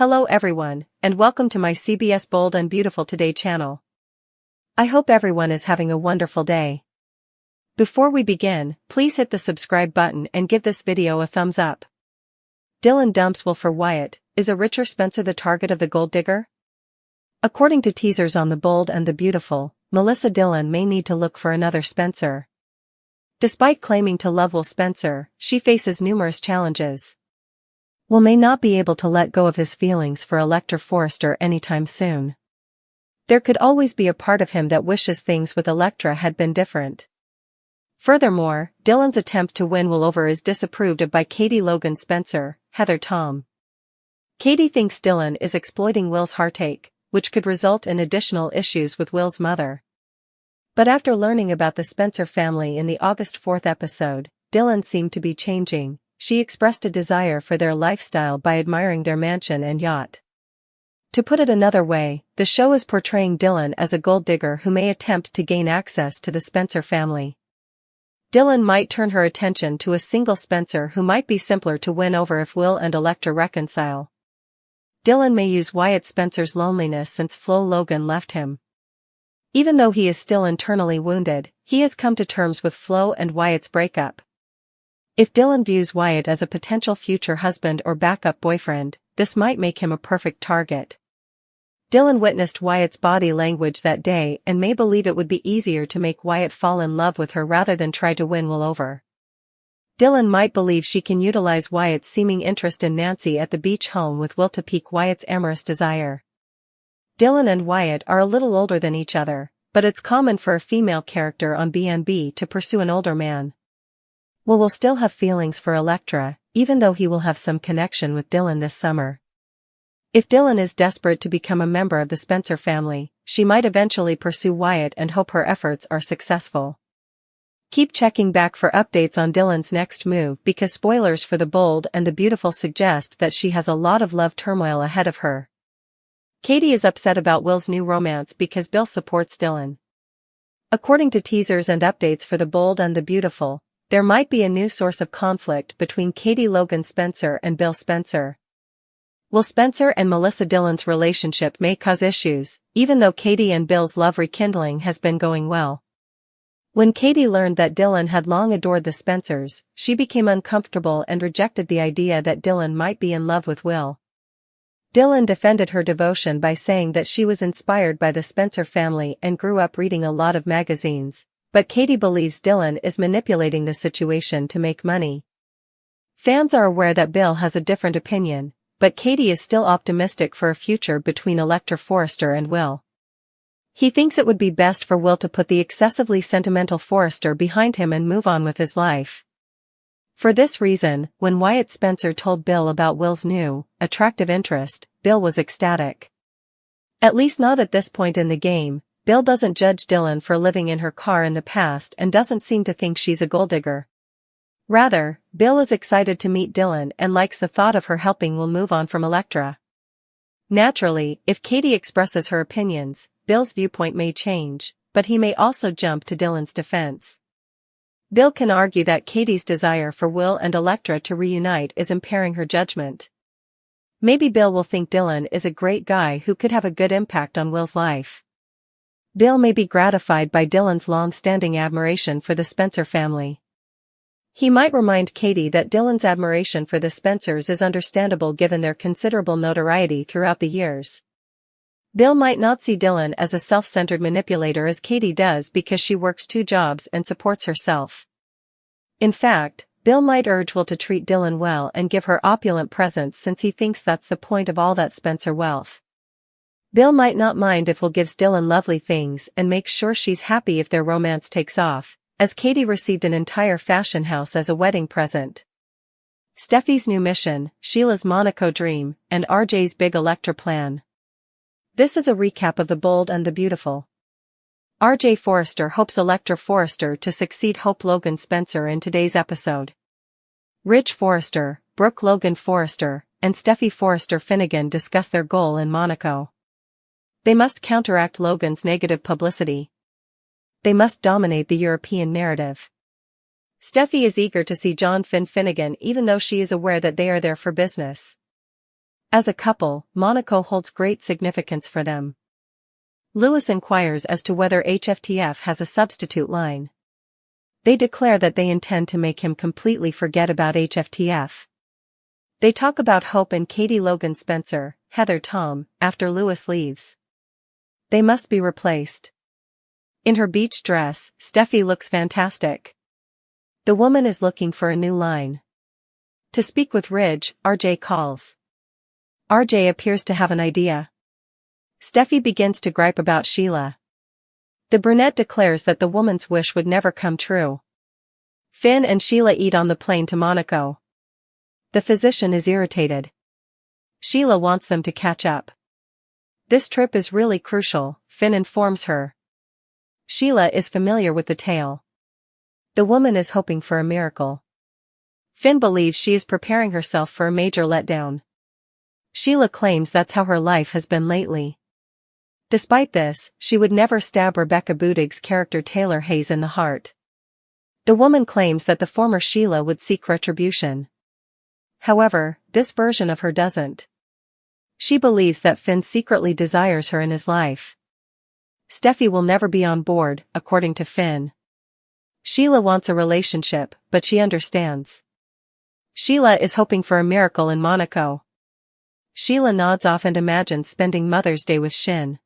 Hello everyone, and welcome to my CBS Bold and Beautiful Today channel. I hope everyone is having a wonderful day. Before we begin, please hit the subscribe button and give this video a thumbs up. Dylan dumps Will for Wyatt. Is a richer Spencer the target of the gold digger? According to teasers on The Bold and the Beautiful, Melissa Dylan may need to look for another Spencer. Despite claiming to love Will Spencer, she faces numerous challenges. Will may not be able to let go of his feelings for Electra Forrester anytime soon. There could always be a part of him that wishes things with Electra had been different. Furthermore, Dylan's attempt to win Will over is disapproved of by Katie Logan Spencer, Heather Tom. Katie thinks Dylan is exploiting Will's heartache, which could result in additional issues with Will's mother. But after learning about the Spencer family in the August 4th episode, Dylan seemed to be changing. She expressed a desire for their lifestyle by admiring their mansion and yacht. To put it another way, the show is portraying Dylan as a gold digger who may attempt to gain access to the Spencer family. Dylan might turn her attention to a single Spencer who might be simpler to win over if Will and Electra reconcile. Dylan may use Wyatt Spencer's loneliness since Flo Logan left him. Even though he is still internally wounded, he has come to terms with Flo and Wyatt's breakup. If Dylan views Wyatt as a potential future husband or backup boyfriend, this might make him a perfect target. Dylan witnessed Wyatt's body language that day and may believe it would be easier to make Wyatt fall in love with her rather than try to win Will over. Dylan might believe she can utilize Wyatt's seeming interest in Nancy at the beach home with Will to pique Wyatt's amorous desire. Dylan and Wyatt are a little older than each other, but it's common for a female character on B&B to pursue an older man. Will still have feelings for Electra, even though he will have some connection with Dylan this summer. If Dylan is desperate to become a member of the Spencer family, she might eventually pursue Wyatt and hope her efforts are successful. Keep checking back for updates on Dylan's next move because spoilers for The Bold and the Beautiful suggest that she has a lot of love turmoil ahead of her. Katie is upset about Will's new romance because Bill supports Dylan. According to teasers and updates for The Bold and the Beautiful, there might be a new source of conflict between Katie Logan Spencer and Bill Spencer. Will Spencer and Melissa Dylan's relationship may cause issues, even though Katie and Bill's love rekindling has been going well. When Katie learned that Dylan had long adored the Spencers, she became uncomfortable and rejected the idea that Dylan might be in love with Will. Dylan defended her devotion by saying that she was inspired by the Spencer family and grew up reading a lot of magazines. But Katie believes Dylan is manipulating the situation to make money. Fans are aware that Bill has a different opinion, but Katie is still optimistic for a future between Electra Forrester and Will. He thinks it would be best for Will to put the excessively sentimental Forrester behind him and move on with his life. For this reason, when Wyatt Spencer told Bill about Will's new, attractive interest, Bill was ecstatic. At least not at this point in the game. Bill doesn't judge Dylan for living in her car in the past and doesn't seem to think she's a gold digger. Rather, Bill is excited to meet Dylan and likes the thought of her helping Will move on from Electra. Naturally, if Katie expresses her opinions, Bill's viewpoint may change, but he may also jump to Dylan's defense. Bill can argue that Katie's desire for Will and Electra to reunite is impairing her judgment. Maybe Bill will think Dylan is a great guy who could have a good impact on Will's life. Bill may be gratified by Dylan's long-standing admiration for the Spencer family. He might remind Katie that Dylan's admiration for the Spencers is understandable given their considerable notoriety throughout the years. Bill might not see Dylan as a self-centered manipulator as Katie does because she works 2 jobs and supports herself. In fact, Bill might urge Will to treat Dylan well and give her opulent presents since he thinks that's the point of all that Spencer wealth. Bill might not mind if Will gives Dylan lovely things and makes sure she's happy if their romance takes off, as Katie received an entire fashion house as a wedding present. Steffi's new mission, Sheila's Monaco dream, and RJ's big Electra plan. This is a recap of The Bold and the Beautiful. RJ Forrester hopes Electra Forrester to succeed Hope Logan Spencer in today's episode. Rich Forrester, Brooke Logan Forrester, and Steffi Forrester Finnegan discuss their goal in Monaco. They must counteract Logan's negative publicity. They must dominate the European narrative. Steffi is eager to see John Finnegan even though she is aware that they are there for business. As a couple, Monaco holds great significance for them. Louis inquires as to whether HFTF has a substitute line. They declare that they intend to make him completely forget about HFTF. They talk about Hope and Katie Logan Spencer, Heather Tom, after Louis leaves. They must be replaced. In her beach dress, Steffi looks fantastic. The woman is looking for a new line. To speak with Ridge, RJ calls. RJ appears to have an idea. Steffi begins to gripe about Sheila. The brunette declares that the woman's wish would never come true. Finn and Sheila eat on the plane to Monaco. The physician is irritated. Sheila wants them to catch up. This trip is really crucial, Finn informs her. Sheila is familiar with the tale. The woman is hoping for a miracle. Finn believes she is preparing herself for a major letdown. Sheila claims that's how her life has been lately. Despite this, she would never stab Rebecca Budig's character Taylor Hayes in the heart. The woman claims that the former Sheila would seek retribution. However, this version of her doesn't. She believes that Finn secretly desires her in his life. Steffi will never be on board, according to Finn. Sheila wants a relationship, but she understands. Sheila is hoping for a miracle in Monaco. Sheila nods off and imagines spending Mother's Day with Shin.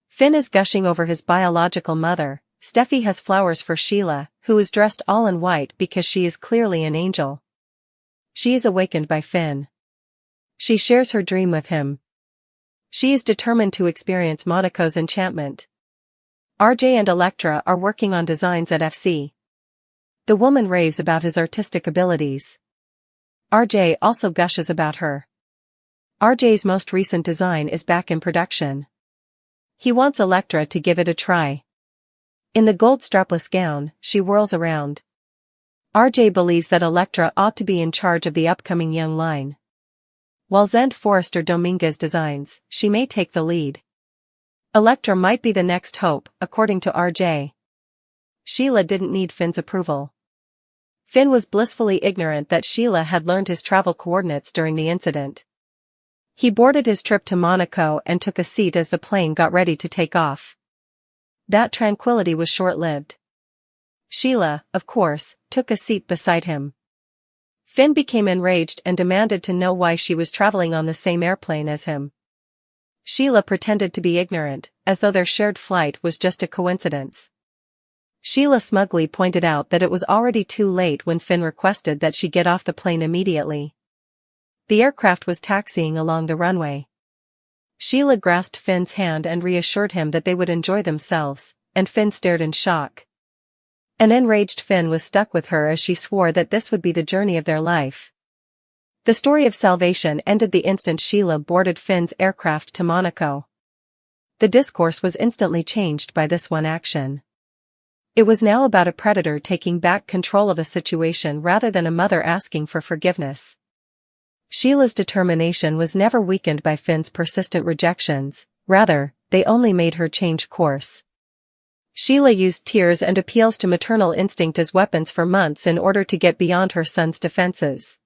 Finn is gushing over his biological mother. Steffi has flowers for Sheila, who is dressed all in white because she is clearly an angel. She is awakened by Finn. She shares her dream with him. She is determined to experience Monaco's enchantment. RJ and Electra are working on designs at FC. The woman raves about his artistic abilities. RJ also gushes about her. RJ's most recent design is back in production. He wants Electra to give it a try. In the gold strapless gown, she whirls around. RJ believes that Electra ought to be in charge of the upcoming young line. While Zend Forrester Dominguez designs, she may take the lead. Electra might be the next hope, according to RJ. Sheila didn't need Finn's approval. Finn was blissfully ignorant that Sheila had learned his travel coordinates during the incident. He boarded his trip to Monaco and took a seat as the plane got ready to take off. That tranquility was short-lived. Sheila, of course, took a seat beside him. Finn became enraged and demanded to know why she was traveling on the same airplane as him. Sheila pretended to be ignorant, as though their shared flight was just a coincidence. Sheila smugly pointed out that it was already too late when Finn requested that she get off the plane immediately. The aircraft was taxiing along the runway. Sheila grasped Finn's hand and reassured him that they would enjoy themselves, and Finn stared in shock. An enraged Finn was stuck with her as she swore that this would be the journey of their life. The story of salvation ended the instant Sheila boarded Finn's aircraft to Monaco. The discourse was instantly changed by this one action. It was now about a predator taking back control of a situation rather than a mother asking for forgiveness. Sheila's determination was never weakened by Finn's persistent rejections, rather, they only made her change course. Sheila used tears and appeals to maternal instinct as weapons for months in order to get beyond her son's defenses.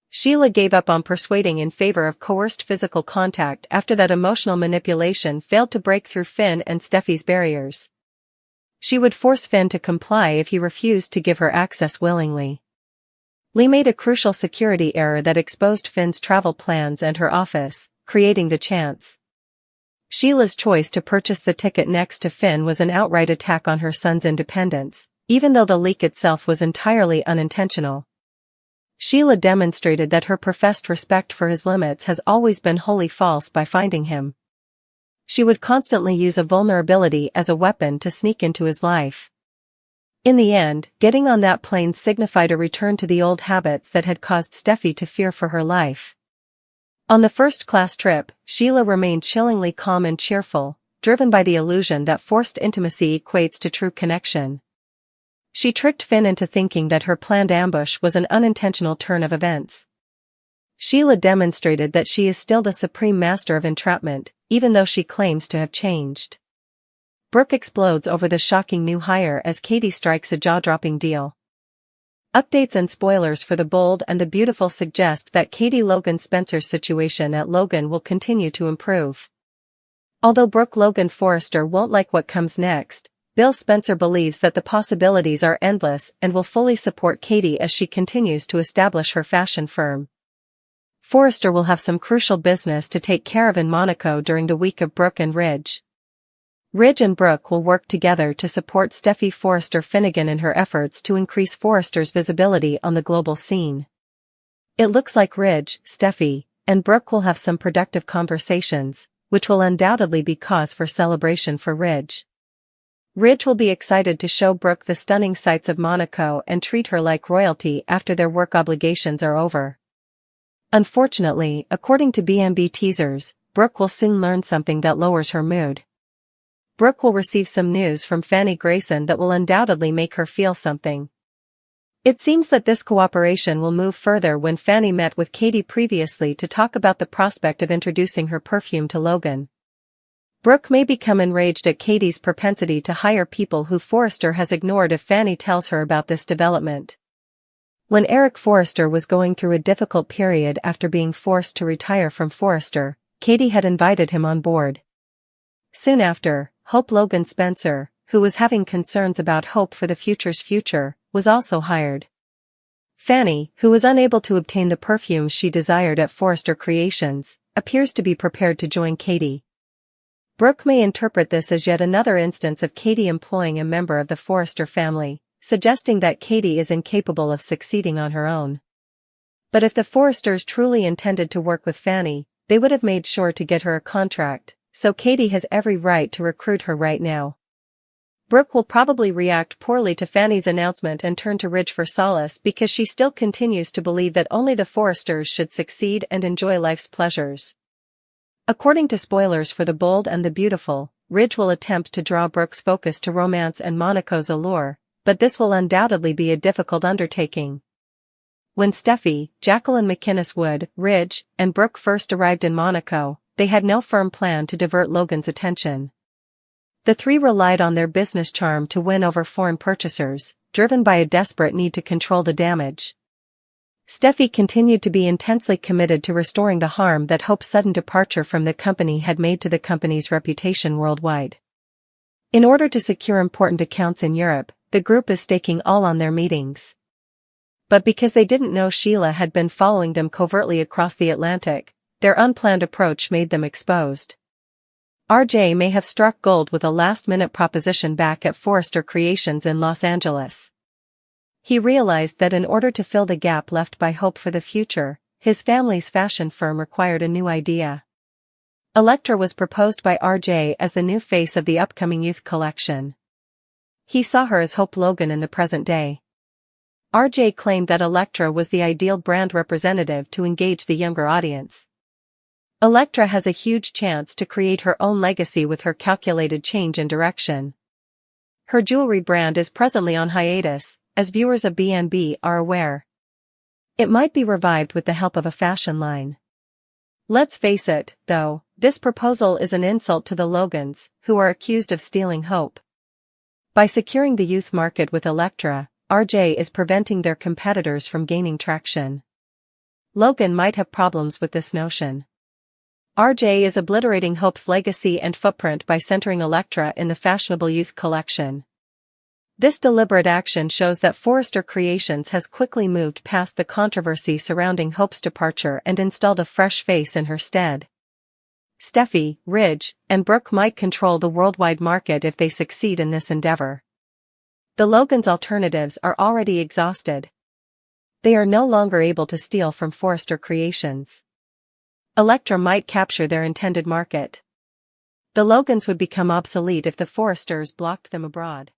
Sheila gave up on persuading in favor of coerced physical contact after that emotional manipulation failed to break through Finn and Steffi's barriers. She would force Finn to comply if he refused to give her access willingly. Lee made a crucial security error that exposed Finn's travel plans and her office, creating the chance. Sheila's choice to purchase the ticket next to Finn was an outright attack on her son's independence, even though the leak itself was entirely unintentional. Sheila demonstrated that her professed respect for his limits has always been wholly false by finding him. She would constantly use a vulnerability as a weapon to sneak into his life. In the end, getting on that plane signified a return to the old habits that had caused Steffi to fear for her life. On the first-class trip, Sheila remained chillingly calm and cheerful, driven by the illusion that forced intimacy equates to true connection. She tricked Finn into thinking that her planned ambush was an unintentional turn of events. Sheila demonstrated that she is still the supreme master of entrapment, even though she claims to have changed. Brooke explodes over the shocking new hire as Katie strikes a jaw-dropping deal. Updates and spoilers for The Bold and the Beautiful suggest that Katie Logan Spencer's situation at Logan will continue to improve. Although Brooke Logan Forrester won't like what comes next, Bill Spencer believes that the possibilities are endless and will fully support Katie as she continues to establish her fashion firm. Forrester will have some crucial business to take care of in Monaco during the week of Brooke and Ridge. Ridge and Brooke will work together to support Steffi Forrester Finnegan in her efforts to increase Forrester's visibility on the global scene. It looks like Ridge, Steffi, and Brooke will have some productive conversations, which will undoubtedly be cause for celebration for Ridge. Ridge will be excited to show Brooke the stunning sights of Monaco and treat her like royalty after their work obligations are over. Unfortunately, according to B&B teasers, Brooke will soon learn something that lowers her mood. Brooke will receive some news from Fanny Grayson that will undoubtedly make her feel something. It seems that this cooperation will move further when Fanny met with Katie previously to talk about the prospect of introducing her perfume to Logan. Brooke may become enraged at Katie's propensity to hire people who Forrester has ignored if Fanny tells her about this development. When Eric Forrester was going through a difficult period after being forced to retire from Forrester, Katie had invited him on board. Soon after, Hope Logan Spencer, who was having concerns about Hope for the future's future, was also hired. Fanny, who was unable to obtain the perfumes she desired at Forrester Creations, appears to be prepared to join Katie. Brooke may interpret this as yet another instance of Katie employing a member of the Forrester family, suggesting that Katie is incapable of succeeding on her own. But if the Forresters truly intended to work with Fanny, they would have made sure to get her a contract, so Katie has every right to recruit her right now. Brooke will probably react poorly to Fanny's announcement and turn to Ridge for solace because she still continues to believe that only the Forresters should succeed and enjoy life's pleasures. According to spoilers for The Bold and the Beautiful, Ridge will attempt to draw Brooke's focus to romance and Monaco's allure, but this will undoubtedly be a difficult undertaking. When Steffi, Jacqueline McInnes Wood, Ridge, and Brooke first arrived in Monaco, they had no firm plan to divert Logan's attention. The three relied on their business charm to win over foreign purchasers, driven by a desperate need to control the damage. Steffi continued to be intensely committed to restoring the harm that Hope's sudden departure from the company had made to the company's reputation worldwide. In order to secure important accounts in Europe, the group is staking all on their meetings. But because they didn't know Sheila had been following them covertly across the Atlantic, their unplanned approach made them exposed. RJ may have struck gold with a last-minute proposition back at Forrester Creations in Los Angeles. He realized that in order to fill the gap left by Hope for the future, his family's fashion firm required a new idea. Elektra was proposed by RJ as the new face of the upcoming youth collection. He saw her as Hope Logan in the present day. RJ claimed that Elektra was the ideal brand representative to engage the younger audience. Elektra has a huge chance to create her own legacy with her calculated change in direction. Her jewelry brand is presently on hiatus, as viewers of B&B are aware. It might be revived with the help of a fashion line. Let's face it, though, this proposal is an insult to the Logans, who are accused of stealing Hope. By securing the youth market with Elektra, RJ is preventing their competitors from gaining traction. Logan might have problems with this notion. RJ is obliterating Hope's legacy and footprint by centering Elektra in the fashionable youth collection. This deliberate action shows that Forrester Creations has quickly moved past the controversy surrounding Hope's departure and installed a fresh face in her stead. Steffi, Ridge, and Brooke might control the worldwide market if they succeed in this endeavor. The Logans' alternatives are already exhausted. They are no longer able to steal from Forrester Creations. Elektra might capture their intended market. The Logans would become obsolete if the Forresters blocked them abroad.